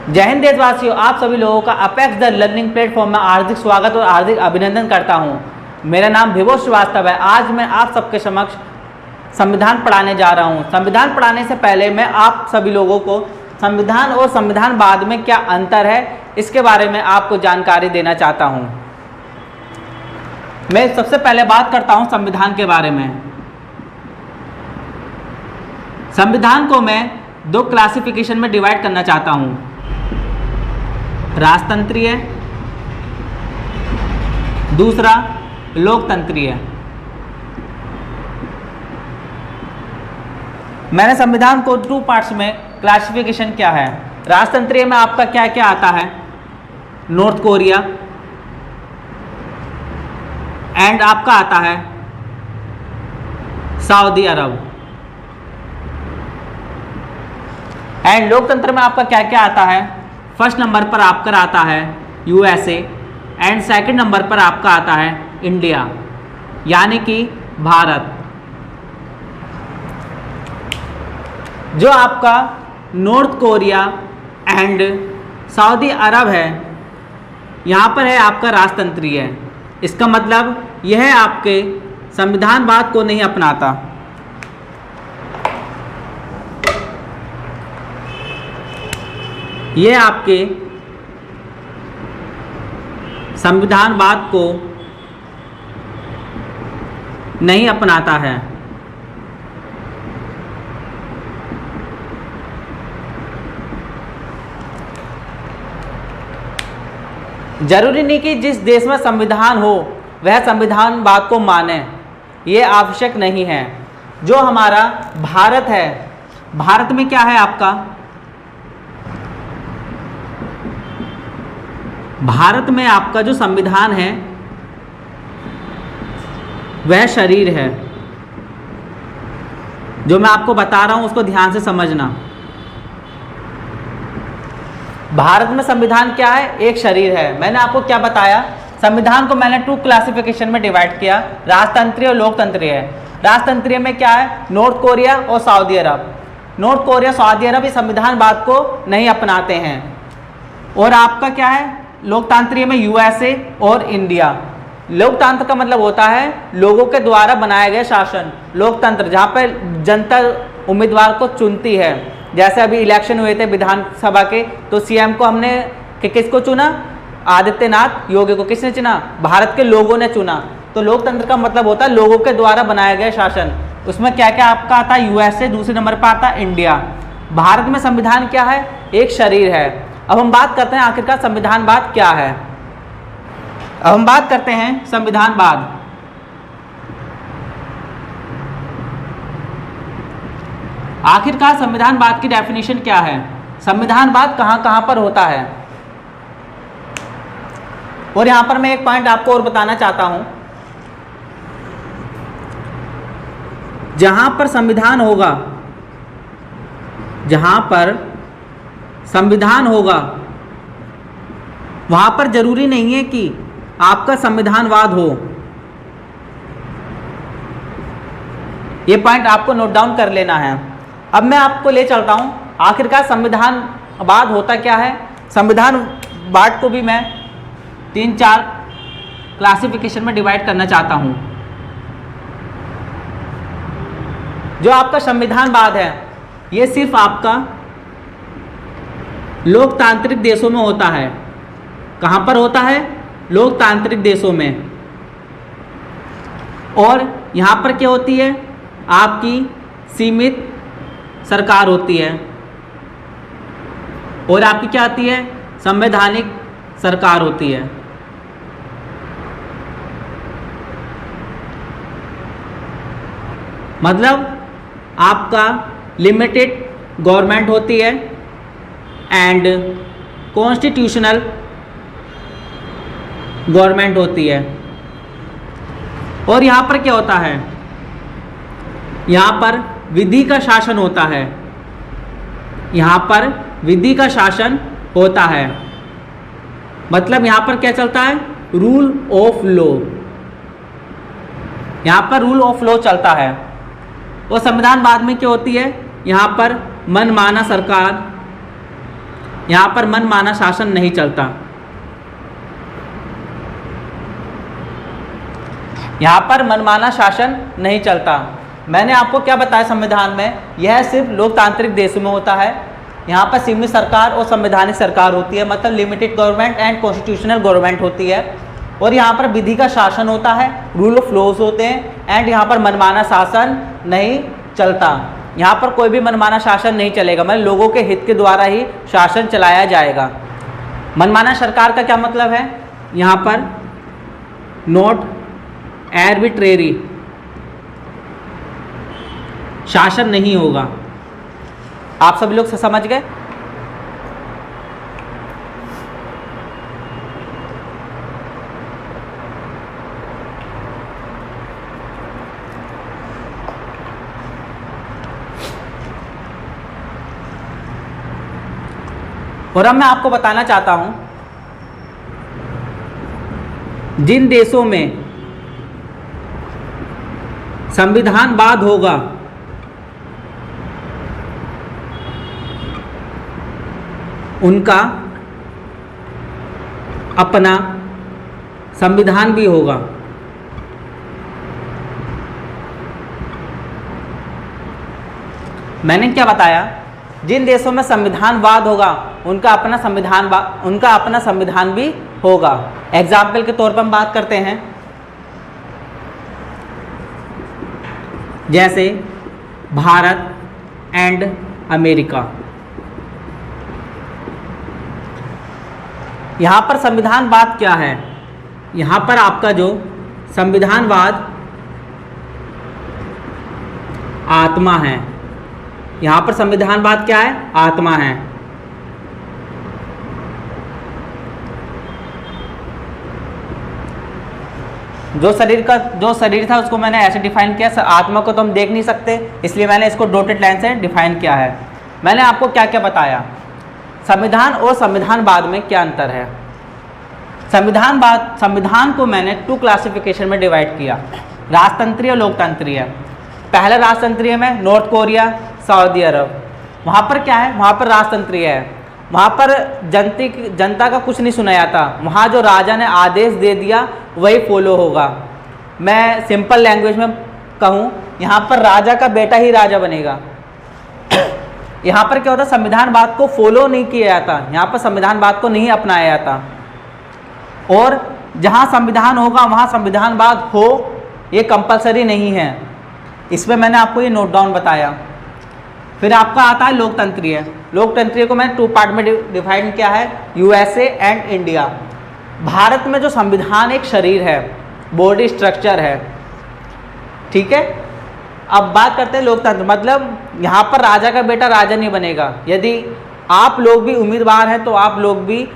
जय हिंद देशवासियों, आप सभी लोगों का अपेक्स द लर्निंग प्लेटफॉर्म में हार्दिक स्वागत और हार्दिक अभिनंदन करता हूं। मेरा नाम विभो श्रीवास्तव है। आज मैं आप सबके समक्ष संविधान पढ़ाने जा रहा हूं। संविधान पढ़ाने से पहले मैं आप सभी लोगों को संविधान और संविधानवाद में क्या अंतर है इसके बारे में आपको जानकारी देना चाहता हूं। मैं सबसे पहले बात करता हूं संविधान के बारे में। संविधान को मैं दो क्लासिफिकेशन में डिवाइड करना चाहता हूं, राजतंत्रीय, दूसरा लोकतंत्रीय। मैंने संविधान को 2 पार्ट्स में क्लासिफिकेशन किया है। राजतंत्रीय में आपका क्या क्या आता है, नॉर्थ कोरिया, एंड आपका आता है सऊदी अरब। एंड लोकतंत्र में आपका क्या क्या आता है, फर्स्ट नंबर पर आपका आता है यूएसए एंड सेकंड नंबर पर आपका आता है इंडिया, यानी कि भारत। जो आपका नॉर्थ कोरिया एंड सऊदी अरब है, यहाँ पर है आपका राजतंत्रीय। इसका मतलब यह आपके संविधानवाद को नहीं अपनाता। यह आपके संविधानवाद को नहीं अपनाता है। जरूरी नहीं कि जिस देश में संविधान हो वह संविधानवाद को माने, ये आवश्यक नहीं है। जो हमारा भारत है, भारत में क्या है आपका, भारत में आपका जो संविधान है वह शरीर है। जो मैं आपको बता रहा हूं उसको ध्यान से समझना। भारत में संविधान क्या है, एक शरीर है। मैंने आपको क्या बताया, संविधान को मैंने 2 क्लासिफिकेशन में डिवाइड किया, राजतंत्रीय और लोकतंत्रीय। राजतंत्रीय में क्या है, नॉर्थ कोरिया और सऊदी अरब। नॉर्थ कोरिया सऊदी अरब इस संविधानवाद को नहीं अपनाते हैं। और आपका क्या है, लोकतंत्रीय में यूएसए और इंडिया। लोकतंत्र का मतलब होता है लोगों के द्वारा बनाया गया शासन। लोकतंत्र जहाँ पर जनता उम्मीदवार को चुनती है। जैसे अभी इलेक्शन हुए थे विधानसभा के, तो सीएम को हमने किसको चुना, आदित्यनाथ योगी को। किसने चुना, भारत के लोगों ने चुना। तो लोकतंत्र का मतलब होता है लोगों के द्वारा बनाया गया शासन। उसमें क्या क्या आपका आता है, यूएसए, दूसरे नंबर पर आता है इंडिया। भारत में संविधान क्या है, एक शरीर है। अब हम बात करते हैं आखिरकार संविधानवाद क्या है। अब हम बात करते हैं संविधानवाद। आखिरकार संविधानवाद की डेफिनेशन क्या है, संविधानवाद कहां कहां पर होता है। और यहां पर मैं एक पॉइंट आपको और बताना चाहता हूं, जहां पर संविधान होगा, जहां पर संविधान होगा वहां पर जरूरी नहीं है कि आपका संविधानवाद हो। यह पॉइंट आपको नोट डाउन कर लेना है। अब मैं आपको ले चलता हूं आखिरकार संविधानवाद होता क्या है। संविधानवाद को भी मैं 3-4 क्लासिफिकेशन में डिवाइड करना चाहता हूं। जो आपका संविधानवाद है यह सिर्फ आपका लोकतांत्रिक देशों में होता है। कहां पर होता है, लोकतांत्रिक देशों में। और यहां पर क्या होती है, आपकी सीमित सरकार होती है। और आपकी क्या आती है, संवैधानिक सरकार होती है। मतलब आपका लिमिटेड गवर्नमेंट होती है एंड कॉन्स्टिट्यूशनल गवर्नमेंट होती है। और यहाँ पर क्या होता है, यहाँ पर विधि का शासन होता है। यहाँ पर विधि का शासन होता है, मतलब यहाँ पर क्या चलता है, रूल ऑफ लॉ। यहाँ पर रूल ऑफ लॉ चलता है। और संविधान बाद में क्या होती है, यहाँ पर मनमाना सरकार यहाँ पर मनमाना शासन नहीं चलता। यहाँ पर मनमाना शासन नहीं चलता। मैंने आपको क्या बताया संविधान में, यह सिर्फ लोकतांत्रिक देशों में होता है। यहाँ पर सीमित सरकार और संवैधानिक सरकार होती है, मतलब limited government and constitutional government होती है। और यहाँ पर विधि का शासन होता है, रूल ऑफ लॉज होते हैं, एंड यहाँ पर मनमाना शासन नहीं चलता। यहाँ पर कोई भी मनमाना शासन नहीं चलेगा, मतलब लोगों के हित के द्वारा ही शासन चलाया जाएगा। मनमाना सरकार का क्या मतलब है, यहाँ पर नॉट आर्बिट्रेरी शासन नहीं होगा। आप सभी लोग समझ गए। और अब मैं आपको बताना चाहता हूं, जिन देशों में संविधानवाद होगा उनका अपना संविधान भी होगा। मैंने क्या बताया, जिन देशों में संविधानवाद होगा उनका अपना संविधान भी होगा। एग्जाम्पल के तौर पर हम बात करते हैं, जैसे भारत एंड अमेरिका। यहाँ पर संविधानवाद क्या है, यहाँ पर आपका जो संविधानवाद आत्मा है। यहाँ पर संविधानवाद क्या है, आत्मा है। जो शरीर था उसको मैंने ऐसे डिफाइन किया, आत्मा को तो हम देख नहीं सकते, इसलिए मैंने इसको डॉटेड लाइन से डिफाइन किया है। मैंने आपको क्या क्या बताया, संविधान और संविधानवाद में क्या अंतर है। संविधान को मैंने 2 क्लासिफिकेशन में डिवाइड किया, राजतंत्रीय और लोकतंत्रीय। पहला राजतंत्रीय में नॉर्थ कोरिया, सऊदी अरब। वहाँ पर क्या है, वहाँ पर राजतंत्रीय है, वहाँ पर जनता का कुछ नहीं सुना जाता। वहाँ जो राजा ने आदेश दे दिया वही फॉलो होगा। मैं सिंपल लैंग्वेज में कहूँ, यहाँ पर राजा का बेटा ही राजा बनेगा। यहाँ पर क्या होता है, संविधानवाद को फॉलो नहीं किया जाता, यहाँ पर संविधानवाद को नहीं अपनाया जाता। और जहाँ संविधान होगा वहाँ संविधानवाद हो, ये कंपलसरी नहीं है। इसमें मैंने आपको ये नोट डाउन बताया। फिर आपका आता है लोकतंत्रीय। लोकतंत्रीय को मैंने 2 पार्ट में डिफाइन किया है, यूएसए एंड इंडिया। भारत में जो संविधान एक शरीर है, बॉडी स्ट्रक्चर है, ठीक है। अब बात करते हैं लोकतंत्र, मतलब यहाँ पर राजा का बेटा राजा नहीं बनेगा। यदि आप लोग भी उम्मीदवार हैं तो आप लोग भी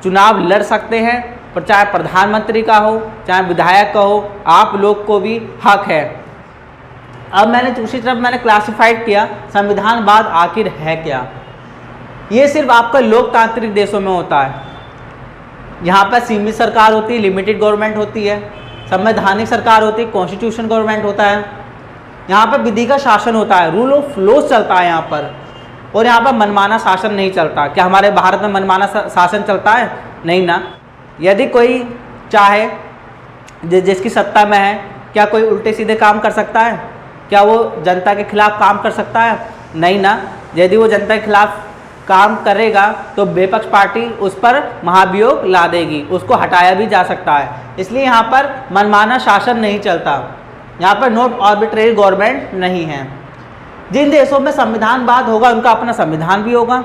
चुनाव लड़ सकते हैं, पर चाहे प्रधानमंत्री का हो चाहे विधायक का हो, आप लोग को भी हक है। अब मैंने दूसरी तरफ मैंने क्लासिफाइड किया संविधानवाद आखिर है क्या। ये सिर्फ आपका लोकतांत्रिक देशों में होता है। यहाँ पर सीमित सरकार होती है, लिमिटेड गवर्नमेंट होती है, संवैधानिक सरकार होती है, कॉन्स्टिट्यूशन गवर्नमेंट होता है। यहाँ पर विधि का शासन होता है, रूल ऑफ लॉज चलता है यहाँ पर। और यहाँ पर मनमाना शासन नहीं चलता। क्या हमारे भारत में मनमाना शासन चलता है? नहीं ना। यदि कोई चाहे जिसकी सत्ता में है, क्या कोई उल्टे सीधे काम कर सकता है? क्या वो जनता के खिलाफ काम कर सकता है? नहीं ना। यदि वो जनता के खिलाफ काम करेगा तो विपक्ष पार्टी उस पर महाभियोग ला देगी, उसको हटाया भी जा सकता है। इसलिए यहाँ पर मनमाना शासन नहीं चलता, यहाँ पर नॉट आर्बिट्रेरी गवर्नमेंट नहीं है। जिन देशों में संविधानवाद होगा उनका अपना संविधान भी होगा,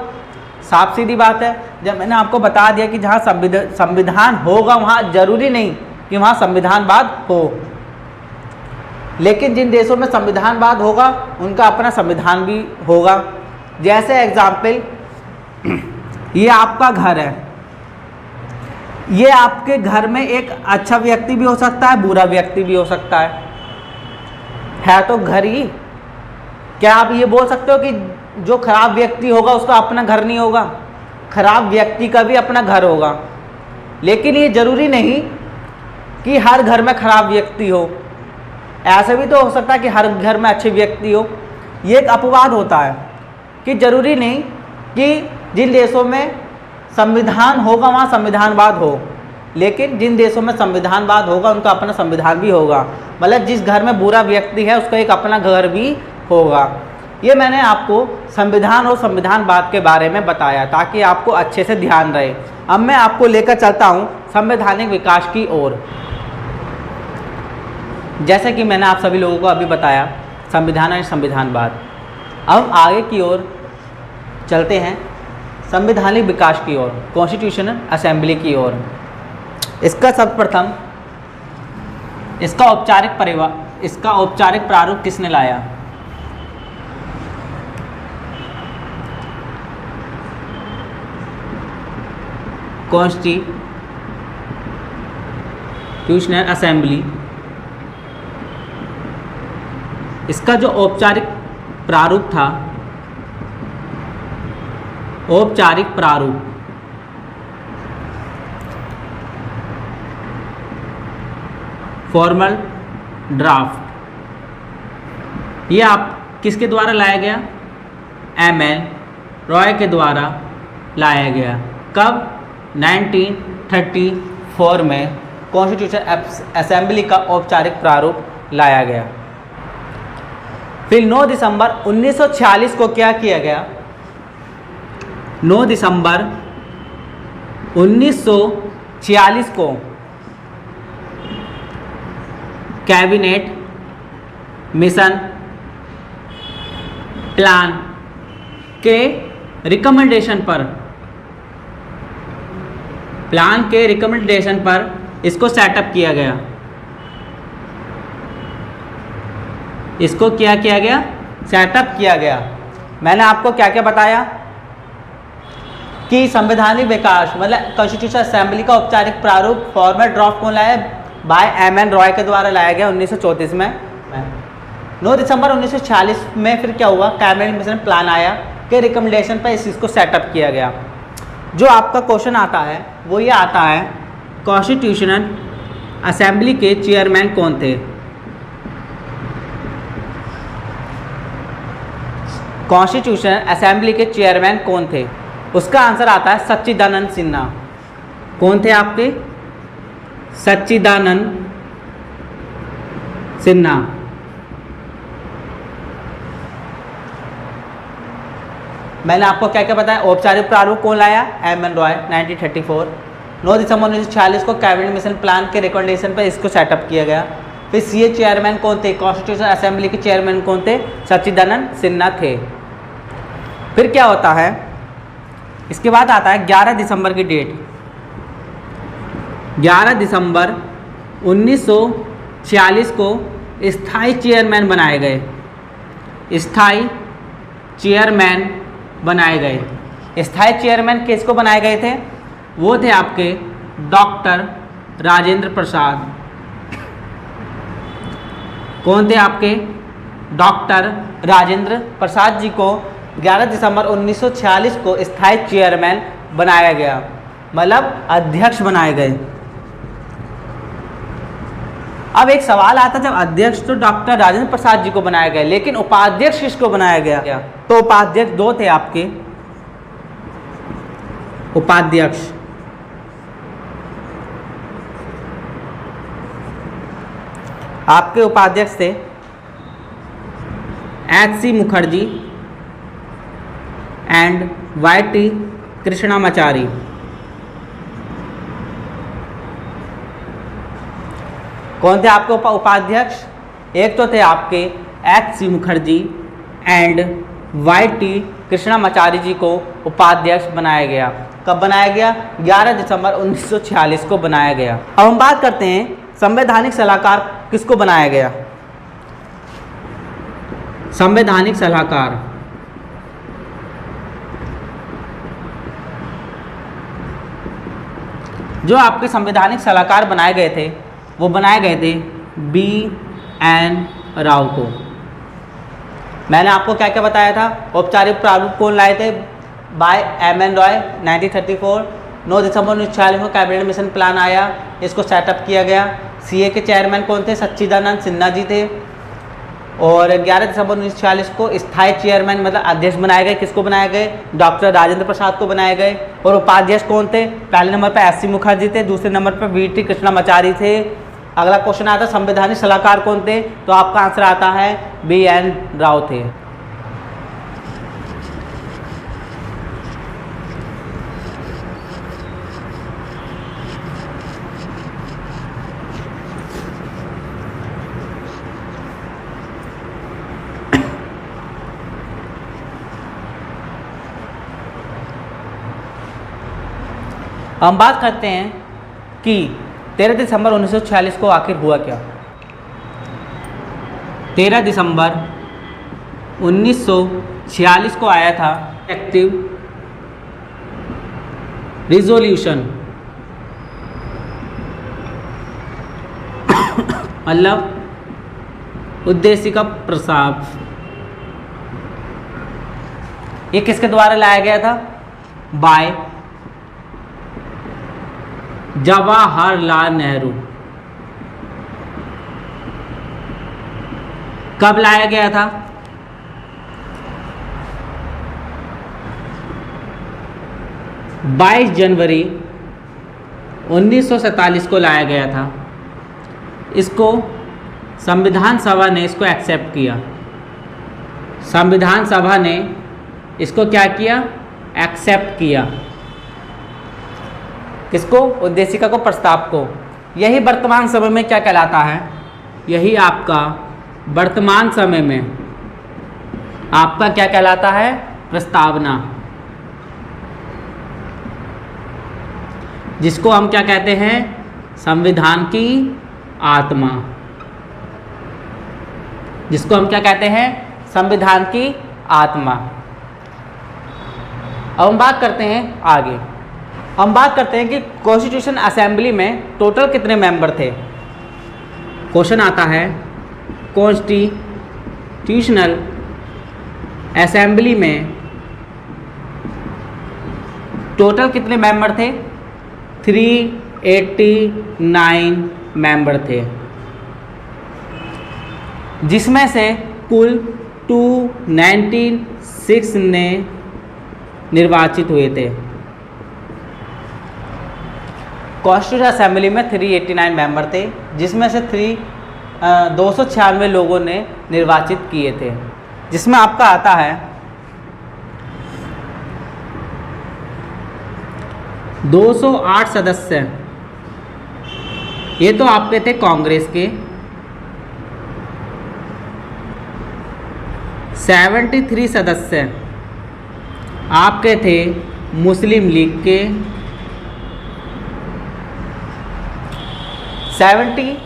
साफ सीधी बात है। जब मैंने आपको बता दिया कि जहाँ संविधान होगा वहाँ जरूरी नहीं कि वहाँ संविधानवाद हो, लेकिन जिन देशों में संविधानवाद होगा उनका अपना संविधान भी होगा। जैसे एग्जाम्पल, ये आपका घर है, ये आपके घर में एक अच्छा व्यक्ति भी हो सकता है, बुरा व्यक्ति भी हो सकता है तो घर ही। क्या आप ये बोल सकते हो कि जो खराब व्यक्ति होगा उसका अपना घर नहीं होगा? खराब व्यक्ति का भी अपना घर होगा, लेकिन ये जरूरी नहीं कि हर घर में खराब व्यक्ति हो। ऐसे भी तो हो सकता है कि हर घर में अच्छे व्यक्ति हो। ये एक अपवाद होता है कि जरूरी नहीं कि जिन देशों में संविधान होगा वहाँ संविधानवाद हो, लेकिन जिन देशों में संविधानवाद होगा उनका अपना संविधान भी होगा। मतलब जिस घर में बुरा व्यक्ति है उसका एक अपना घर भी होगा। ये मैंने आपको संविधान और संविधानवाद के बारे में बताया ताकि आपको अच्छे से ध्यान रहे। अब मैं आपको लेकर चलता हूँ संवैधानिक विकास की ओर। जैसे कि मैंने आप सभी लोगों को अभी बताया संविधान और संविधानवाद। अब आगे की ओर चलते हैं संवैधानिक विकास की ओर, कॉन्स्टिट्यूशनल असेंबली की ओर। इसका सर्वप्रथम इसका औपचारिक प्रारूप किसने लाया? Constitutional assembly. इसका जो औपचारिक प्रारूप था, औपचारिक प्रारूप, फॉर्मल ड्राफ्ट, ये आप किसके द्वारा लाया गया? एमएन रॉय के द्वारा लाया गया। कब? 1934 में कॉन्स्टिट्यूशन असेंबली का औपचारिक प्रारूप लाया गया। फिर 9 दिसंबर 1946 को क्या किया गया? 9 दिसंबर 1946 को कैबिनेट मिशन प्लान के रिकमेंडेशन पर इसको सेटअप किया गया। इसको क्या किया गया? सेटअप किया गया। मैंने आपको क्या क्या बताया कि संवैधानिक विकास मतलब कॉन्स्टिट्यूशन असेंबली का औपचारिक प्रारूप फॉर्मेट ड्राफ्ट कौन लाया? बाय एमएन रॉय के द्वारा लाया गया 1934 में। 9 दिसंबर 1946 में फिर क्या हुआ? कैबिनेट मिशन प्लान आया के रिकमेंडेशन पर इस चीज़ को सेटअप किया गया। जो आपका क्वेश्चन आता है वो ये आता है, कॉन्स्टिट्यूशनल असेंबली के चेयरमैन कौन थे? कॉन्स्टिट्यूशन असेंबली के चेयरमैन कौन थे? उसका आंसर आता है सच्चिदानंद सिन्हा। कौन थे आपके? सच्चिदानंद सिन्हा। मैंने आपको क्या क्या बताया? औपचारिक प्रारूप कौन लाया? एमएन रॉय 1934। 9 दिसंबर 1946 को कैबिनेट मिशन प्लान के रिकमेंडेशन पर इसको सेटअप किया गया। फिर सीए चेयरमैन कौन थे? कॉन्स्टिट्यूशन असेंबली के चेयरमैन कौन थे? सच्चिदानंद सिन्हा थे। फिर क्या होता है? इसके बाद आता है 11 दिसंबर की डेट। 11 दिसंबर 1946 को स्थायी चेयरमैन बनाए गए। स्थायी चेयरमैन बनाए गए। स्थायी चेयरमैन किसको बनाए गए थे? वो थे आपके डॉक्टर राजेंद्र प्रसाद। कौन थे आपके? डॉक्टर राजेंद्र प्रसाद जी को 11 दिसंबर 1946 को स्थायी चेयरमैन बनाया गया, मतलब अध्यक्ष बनाए गए। अब एक सवाल आता है, जब अध्यक्ष तो डॉक्टर राजेंद्र प्रसाद जी को बनाया गया, लेकिन उपाध्यक्ष किसको बनाया गया? तो उपाध्यक्ष दो थे आपके। उपाध्यक्ष आपके उपाध्यक्ष थे एच.सी. मुखर्जी एंड वाई.टी. कृष्णामाचारी। कौन थे आपके उपाध्यक्ष? एक तो थे आपके एच.सी. मुखर्जी एंड वाई.टी. कृष्णामाचारी जी को उपाध्यक्ष बनाया गया। कब बनाया गया? 11 दिसंबर 1946 को बनाया गया। अब हम बात करते हैं संवैधानिक सलाहकार किसको बनाया गया? संवैधानिक सलाहकार जो आपके संवैधानिक सलाहकार बनाए गए थे वो बनाए गए थे B.N. राव को। मैंने आपको क्या क्या बताया था? औपचारिक प्रारूप कौन लाए थे? Bye M.N. रॉय 1934। 9 दिसंबर 1946 को कैबिनेट मिशन प्लान आया, इसको सेटअप किया गया। सीए के चेयरमैन कौन थे? सच्चिदानंद सिन्हा जी थे। और 11 दिसंबर 1946 को स्थायी चेयरमैन मतलब अध्यक्ष बनाए गए। किसको बनाए गए? डॉक्टर राजेंद्र प्रसाद को बनाए गए। और उपाध्यक्ष कौन थे? पहले नंबर पर एस सी मुखर्जी थे, दूसरे नंबर पर वी टी कृष्णामाचारी थे। अगला क्वेश्चन आता है संवैधानिक सलाहकार कौन थे? तो आपका आंसर आता है बी एन राव थे। हम बात करते हैं कि 13 दिसंबर 1946 को आखिर हुआ क्या। 13 दिसंबर 1946 को आया था एक्टिव रिजोल्यूशन, मतलब उद्देश्य का प्रस्ताव। ये किसके द्वारा लाया गया था? बाय जवाहरलाल नेहरू। कब लाया गया था? 22 जनवरी 1947 को लाया गया था। इसको संविधान सभा ने इसको एक्सेप्ट किया। संविधान सभा ने इसको क्या किया? एक्सेप्ट किया। किसको? उद्देशिका को, प्रस्ताव को। यही वर्तमान समय में क्या कहलाता है? यही आपका वर्तमान समय में आपका क्या कहलाता है? प्रस्तावना, जिसको हम क्या कहते हैं? संविधान की आत्मा। जिसको हम क्या कहते हैं? संविधान की आत्मा। अब हम बात करते हैं आगे। हम बात करते हैं कि कॉन्स्टिट्यूशन असेंबली में टोटल कितने मेंबर थे। क्वेश्चन आता है कॉन्स्टिट्यूशनल असेंबली में टोटल कितने मेंबर थे? 389 मेंबर थे, जिसमें से कुल 296 ने निर्वाचित हुए थे। कॉन्स्टिट्यूशन असेंबली में 389 मेंबर थे, जिसमें से 296 लोगों ने निर्वाचित किए थे, जिसमें आपका आता है 208 सदस्य। ये तो आपके थे कांग्रेस के। 73 सदस्य आपके थे मुस्लिम लीग के। 73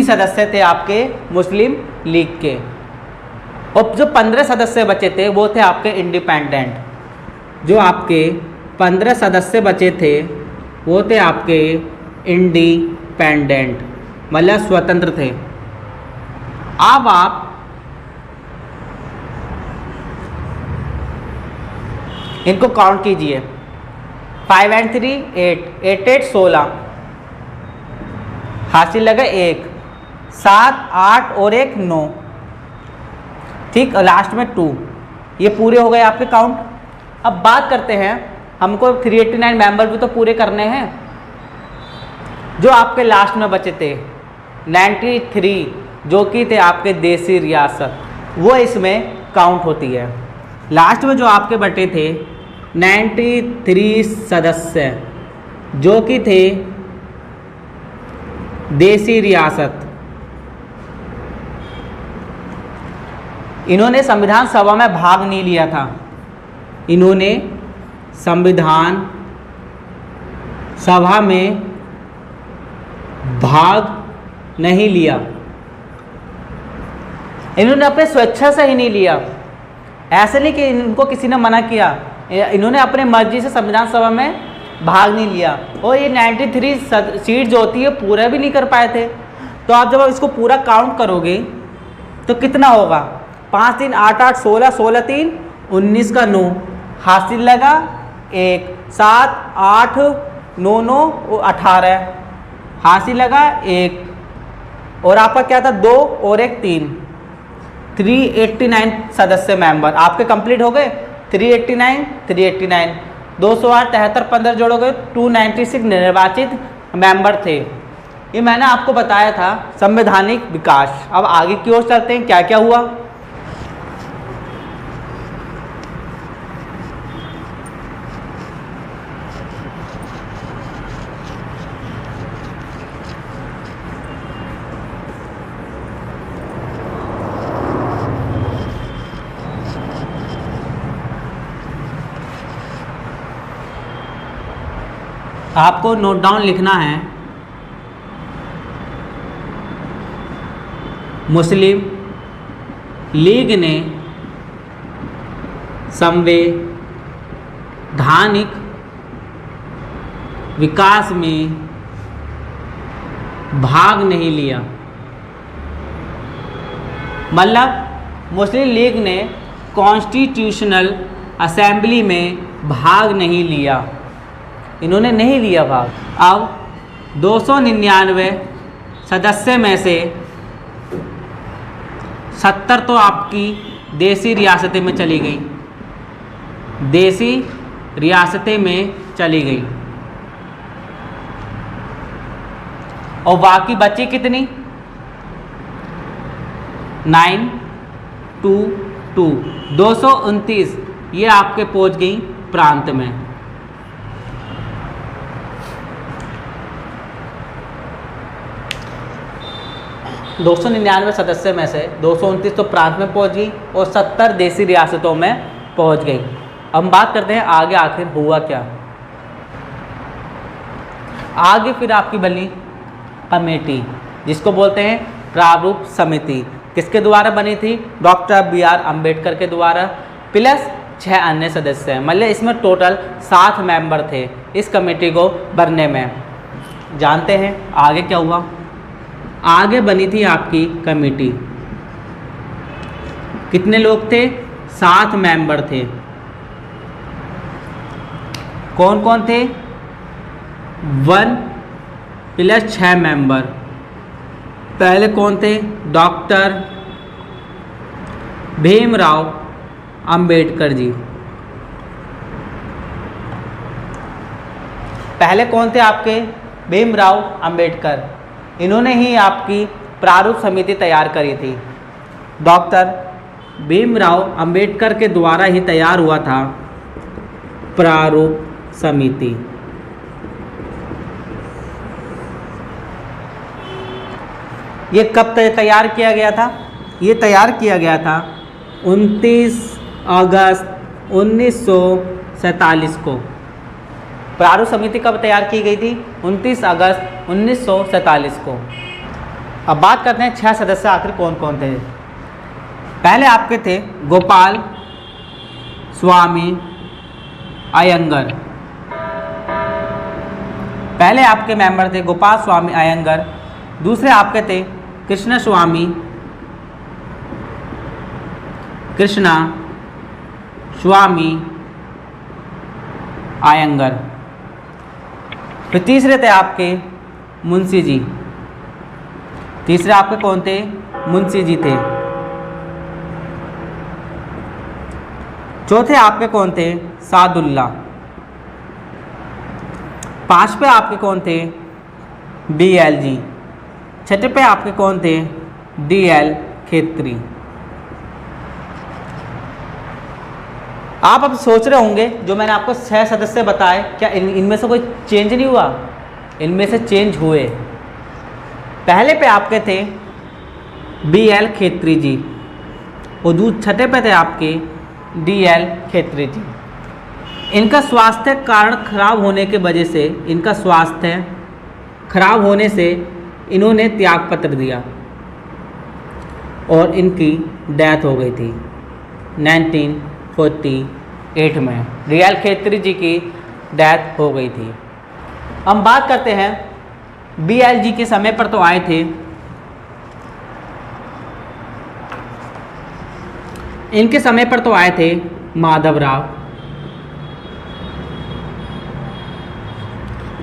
सदस्य थे आपके मुस्लिम लीग के। और जो 15 सदस्य बचे थे वो थे आपके इंडिपेंडेंट। जो आपके 15 सदस्य बचे थे वो थे आपके इंडिपेंडेंट, मतलब स्वतंत्र थे। अब आप इनको काउंट कीजिए। 5 and 3 8, 8 8 16, हासिल लगा 1, 7 8 और 1 9, ठीक। लास्ट में 2। ये पूरे हो गए आपके काउंट। अब बात करते हैं, हमको 389 मेंबर भी तो पूरे करने हैं। जो आपके लास्ट में बचे थे 93, जो कि थे आपके देसी रियासत, वो इसमें काउंट होती है। लास्ट में जो आपके बटे थे 93 सदस्य, जो कि थे देसी रियासत, इन्होंने संविधान सभा में भाग नहीं लिया था। इन्होंने संविधान सभा में भाग नहीं लिया। इन्होंने अपने स्वेच्छा से ही नहीं लिया। ऐसे नहीं कि इनको किसी ने मना किया, इन्होंने अपने मर्जी से संविधान सभा में भाग नहीं लिया। और ये 93 सीट जो होती है पूरा भी नहीं कर पाए थे। तो आप जब इसको पूरा काउंट करोगे तो कितना होगा? 5 3 8 8 16, 16 3 19 का 9, हासिल लगा 1, 7 8 9 9 18। हासी लगा 1, और आपका क्या था 2 और 1 3, 389 सदस्य मेंबर आपके कंप्लीट हो गए। 389 389 208 73 15 जोड़ोगे 296 निर्वाचित मेंबर थे। ये मैंने आपको बताया था संवैधानिक विकास। अब आगे की ओर चलते हैं, क्या क्या हुआ। आपको नोट डाउन लिखना है, मुस्लिम लीग ने संवैधानिक विकास में भाग नहीं लिया। मतलब मुस्लिम लीग ने कॉन्स्टिट्यूशनल असेंबली में भाग नहीं लिया, इन्होंने नहीं लिया भाग। अब 299 सदस्य में से 70 तो आपकी देसी रियासतें में चली गई, देसी रियासतें में चली गई, और बाकी बची कितनी 922 229 ये आपके पहुंच गई प्रांत में। 299 सदस्य में से 229 तो प्रांत में पहुंच गई और 70 देसी रियासतों में पहुंच गई। अब हम बात करते हैं आगे आखिर हुआ क्या। आगे फिर आपकी बनी कमेटी, जिसको बोलते हैं प्रारूप समिति। किसके द्वारा बनी थी? डॉक्टर BR अम्बेडकर के द्वारा, प्लस 6 अन्य सदस्य हैं। मतलब इसमें टोटल 7 मेंबर थे इस कमेटी को बनने में। जानते हैं आगे क्या हुआ। आगे बनी थी आपकी कमेटी, कितने लोग थे? 7 मेंबर थे। कौन कौन थे? 1 प्लस 6 मेंबर। पहले कौन थे? डॉक्टर भीमराव अंबेडकर जी। पहले कौन थे आपके? भीमराव अंबेडकर। इन्होंने ही आपकी प्रारूप समिति तैयार करी थी। डॉक्टर भीमराव अंबेडकर के द्वारा ही तैयार हुआ था प्रारूप समिति। ये कब तैयार किया गया था? ये तैयार किया गया था 29 अगस्त 1947 को। प्रारूप समिति कब तैयार की गई थी? 29 अगस्त 1947 को। अब बात करते हैं 6 सदस्य आखिर कौन कौन थे। पहले आपके थे गोपाल स्वामी अयंगर। पहले आपके मेंबर थे गोपाल स्वामी अयंगर। दूसरे आपके थे कृष्णा स्वामी अयंगर। फिर तीसरे थे आपके मुंशी जी। तीसरे आपके कौन थे? मुंशी जी थे। चौथे आपके कौन थे? सादुल्ला। 5 पे आपके कौन थे? BL जी। 6 पे आपके कौन थे? DL खेत्री। आप अब सोच रहे होंगे जो मैंने आपको 6 सदस्य बताए, क्या इनमें से कोई चेंज नहीं हुआ? इनमें से चेंज हुए। पहले पे आपके थे BL खेत्री जी और 6 पे थे आपके DL खेत्री जी। इनका स्वास्थ्य कारण खराब होने के वजह से, इनका स्वास्थ्य खराब होने से इन्होंने त्यागपत्र दिया और इनकी डेथ हो गई थी 1948 में। DL खेत्री जी की डेथ हो गई थी। हम बात करते हैं BL जी के समय पर तो आए थे, इनके समय पर तो आए थे माधवराव,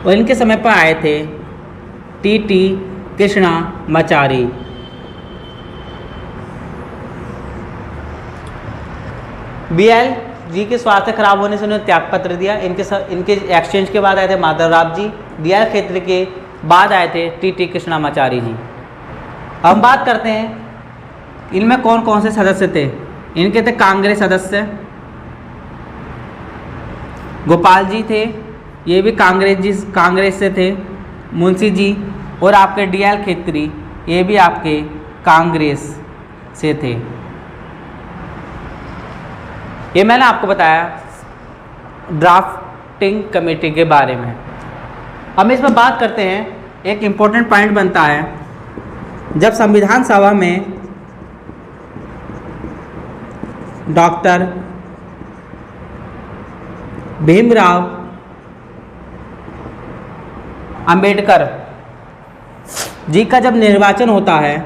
और इनके समय पर आए थे टी कृष्णामाचारी। BL जी के स्वास्थ्य खराब होने से उन्होंने त्यागपत्र दिया। इनके एक्सचेंज के बाद आए थे माधवराव जी। DL क्षेत्र के बाद आए थे टी कृष्णामाचारी जी। अब हम बात करते हैं इनमें कौन कौन से सदस्य थे। इनके थे कांग्रेस सदस्य, गोपाल जी थे, ये भी कांग्रेस से थे। मुंशी जी और आपके DL खेत्री, ये भी आपके कांग्रेस से थे। ये मैंने आपको बताया ड्राफ्टिंग कमेटी के बारे में। हम इसमें बात करते हैं, एक इम्पोर्टेंट पॉइंट बनता है, जब संविधान सभा में डॉक्टर भीमराव अंबेडकर जी का जब निर्वाचन होता है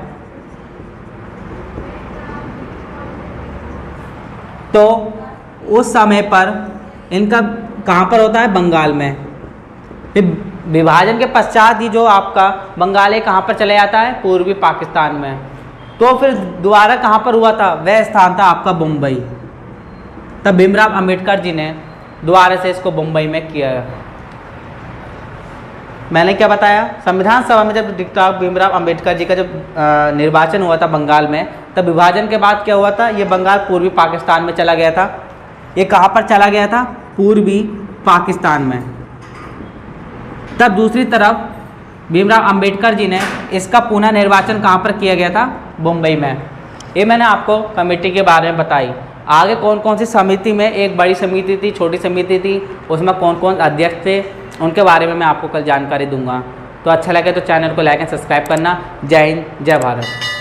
तो उस समय पर इनका कहाँ पर होता है, बंगाल में। फिर विभाजन के पश्चात ही जो आपका बंगाल है कहाँ पर चले जाता है, पूर्वी पाकिस्तान में। तो फिर दोबारा कहाँ पर हुआ था, वह स्थान था आपका मुंबई। तब भीमराव अंबेडकर जी ने दोबारा से इसको मुंबई में किया। मैंने क्या बताया, संविधान सभा में जब डॉक्टर भीमराव अंबेडकर जी का जब निर्वाचन हुआ था बंगाल में, तब विभाजन के बाद क्या हुआ था, ये बंगाल पूर्वी पाकिस्तान में चला गया था। ये कहाँ पर चला गया था, पूर्वी पाकिस्तान में। तब दूसरी तरफ भीमराव अंबेडकर जी ने इसका पुनः निर्वाचन कहाँ पर किया गया था, मुंबई में। ये मैंने आपको कमेटी के बारे में बताई। आगे कौन कौन सी समिति में, एक बड़ी समिति थी, छोटी समिति थी, उसमें कौन कौन अध्यक्ष थे, उनके बारे में मैं आपको कल जानकारी दूंगा। तो अच्छा लगे तो चैनल को लाइक एंड सब्सक्राइब करना। जय हिंद, जय भारत।